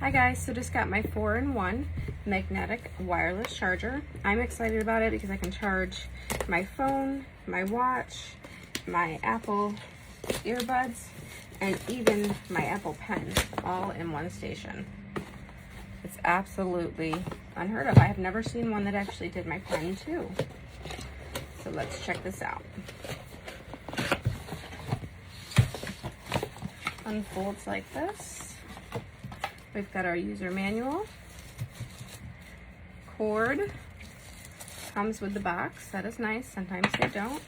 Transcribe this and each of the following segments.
Hi guys, so just got my 4-in-1 magnetic wireless charger. I'm excited about it because I can charge my phone, my watch, my Apple earbuds, and even my Apple Pen all in one station. It's absolutely unheard of. I have never seen one that actually did my pen too. So let's check this out. Unfolds like this. We've got our user manual. Cord comes with the box. That is nice. Sometimes they don't.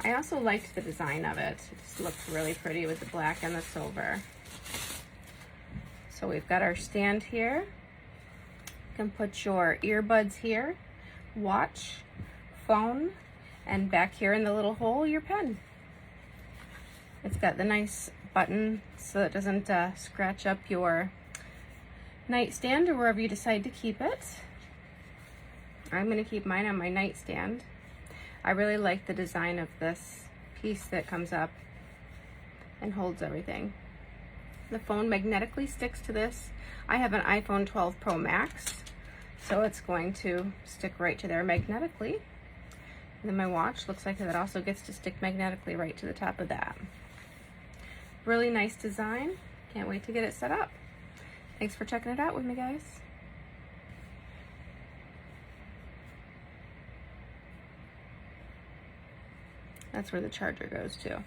I also liked the design of it. It just looks really pretty with the black and the silver. So we've got our stand here. You can put your earbuds here, watch, phone, and back here in the little hole, your pen. It's got the nice button so it doesn't scratch up your nightstand or wherever you decide to keep it. I'm going to keep mine on my nightstand. I really like the design of this piece that comes up and holds everything. The phone magnetically sticks to this. I have an iPhone 12 Pro Max, so it's going to stick right to there magnetically. And then my watch looks like that also gets to stick magnetically right to the top of that. Really nice design. Can't wait to get it set up. Thanks for checking it out with me, guys. That's where the charger goes to.